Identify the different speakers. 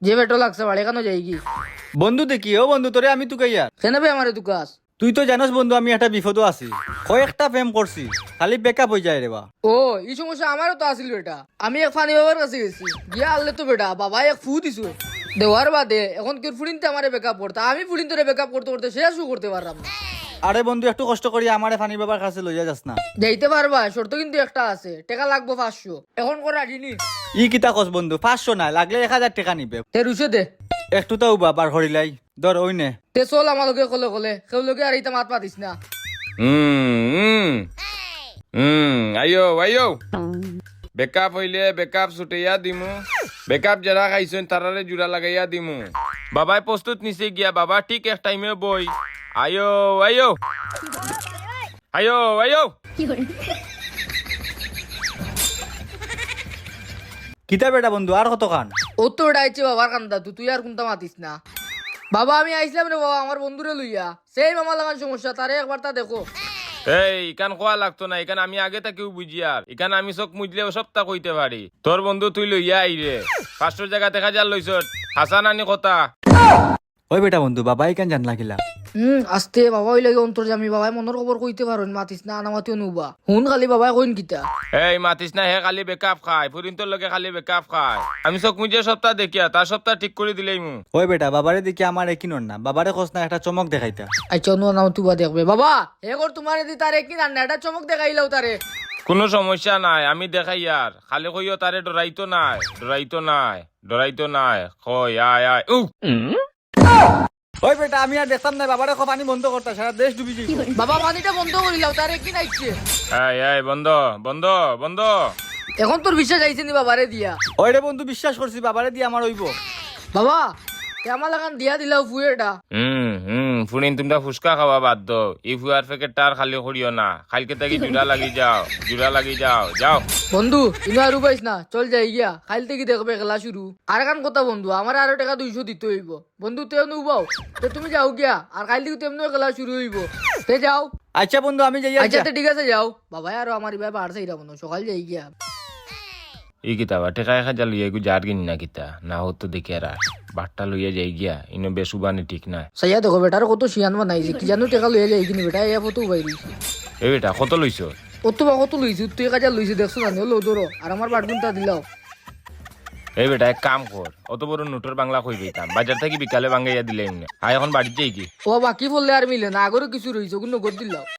Speaker 1: যে বেটো লাগছে বাড়ি কেন যাই কি
Speaker 2: বন্ধু দেখি ও বন্ধু তোরে আমি তুকে ইয়ার
Speaker 1: কেন বে আমারে তুই কাজ
Speaker 2: তুই তো জানোস বন্ধু আমি একটা বিপদও আছি কয়েকটা প্রেম করছি খালি বেকআপ হয়ে যায় রে বা
Speaker 1: ও এই সমস্যা আমারও তো আসিল বেটা আমি এক ফানি বাবার কাছে গেছি গিয়া আনলে তো বেটা বাবা এক ফু দিছো দেওয়ার বাদে এখন কেউ ফুলিনতে আমারে বেকআপ করতে আমি ফুলিন তোরে বেকআপ করতে করতে শেষও করতে পারলাম না
Speaker 2: আরে বন্ধু একটু কষ্ট করি আমারে ফানি বাবার কাছে লইয়া যাস না
Speaker 1: যাইতে পারবা শর্ত কিন্তু একটা আছে টাকা লাগবো 500 এখন করে রাখিনি
Speaker 2: ই কিতা কস বন্ধু 500 না লাগলে 1000 টাকা নিবে
Speaker 1: তে রুশে দে
Speaker 2: একটু তাও বাবার হরিলাই ধর ওই নে
Speaker 1: তে চল আমার লগে কলে কলে কেউ লগে আর ইতা মাত পাতিস না
Speaker 3: আইও আইও বেকআপ হইলে বেকআপ ছুটাইয়া দিমু বেকআপ যারা খাইছেন তারারে জুড়া লাগাইয়া দিমু বাবাই প্রস্তুত নিছে গিয়া বাবা ঠিক এক টাইমে বই আইও আইও আইও আইও
Speaker 2: কিতা বেটা বন্ধু আর কত খান
Speaker 1: ও তো ওটা আইছে বাবার কান্দা তুই আর কোনটা মাতিস না বাবা আমি আইছিলাম রে বাবা আমার বন্ধুরে লইয়া সেই মামা লাগান সমস্যা তারে একবার তা দেখো
Speaker 3: এই ইকান কোয়া লাগতো না ইকান আমি আগে তাকেও বুঝি আর ইকান আমি চোখ মুজলেও সবটা কইতে পারি তোর বন্ধু তুই লইয়া আইরে 500 জায়গা দেখা যার লইছ হাসান আনি কথা
Speaker 2: ওই বেটা বন্ধু বাবাই কেন জান লাগিলা
Speaker 1: আস্তে বাবা ওই লাগে অন্তর জামি বাবাই মনের খবর কইতে পারো মাতিস না আনামাতিও নুবা হুন খালি বাবাই কইন কিতা
Speaker 3: এই মাতিস না হে খালি বেকআপ খায় ফুরিন তোর লগে খালি বেকআপ খায় আমি চোখ মুজে সপ্তাহ দেখিয়া তার সপ্তাহ ঠিক করে দিলেই মু
Speaker 2: ওই বেটা বাবারে দেখি আমার একই নন না বাবারে কস না একটা চমক দেখাইতা
Speaker 1: আচ্ছা নো নাও তুবা দেখবে বাবা এগর তোমারে দি তারে কি না এটা চমক দেখাইলাও তারে
Speaker 3: কোনো সমস্যা নাই আমি দেখাই আর খালি কইও তারে ডরাইতো নাই ডরাইতো নাই কই আয় আয়
Speaker 2: ওই বেটা আমি আর দেখতাম না বাবারে কো পানি বন্ধ করতা সারা দেশ ডুবি যাইব
Speaker 1: বাবা পানিটা বন্ধ করিলাও তারে কি নাইছে
Speaker 3: এই বন্ধ বন্ধ বন্ধ
Speaker 1: এখন তোর বিশ্বাস আইছে নি বাবারে দিয়া
Speaker 2: ওই রে বন্ধু বিশ্বাস করছি বাবারে দিয়ে আমার হইব
Speaker 1: বাবা আমার লাগান দিয়া দিলাও ফুয়েটা
Speaker 3: ফুরিন তোমরা ফুচকা খাওয়া বাদ দো এই ফুয়ার প্যাকেটটা আর খালি করিও না কালকে থেকে জুড়া লাগি যাও যাও
Speaker 1: বন্ধু তুমি আর উপাইস না চল যাই গিয়া কাল থেকে দেখবে খেলা শুরু আর কান কথা বন্ধু আমার আরো টাকা 200 দিতে হইব বন্ধু তেও নুবাও তো তুমি যাও গিয়া আর কাল থেকে তেমনি খেলা শুরু হইব তে যাও
Speaker 2: আচ্ছা বন্ধু আমি যাই
Speaker 1: আচ্ছা তে ঠিক আছে যাও বাবা আর আমার ভাই বাড়ছে ইরা বন্ধু সকাল যাই গিয়া
Speaker 3: এই কিতাবা টেকা খাজা লইয়া গু যার কিনি না কিতা না হতো দেখে আর বাট্টা লইয়া যাই গিয়া ইনো বেসুবানি ঠিক না
Speaker 1: সাইয়া দেখো বেটার কত শিয়ান বানাইছে কি জানো টাকা লইয়া যাই কিনি বেটা এ ফটো বাইরে
Speaker 3: এই বেটা কত লইছ
Speaker 1: ও তো কত লইছি তুই কাজা লইছি দেখছো না হলো ধরো আর আমার বাটগুনটা দিলাও
Speaker 3: এই বেটা এক কাম কর অত বড় নোটর বাংলা কই দিতাম বাজার থেকে বিকালে বাঙ্গাইয়া দিলে এমনি আর এখন বাড়িতে যাই কি
Speaker 1: ও বাকি বললে আর মিলে না আগরও কিছু রইছে ওগুলো নগদ দিলাও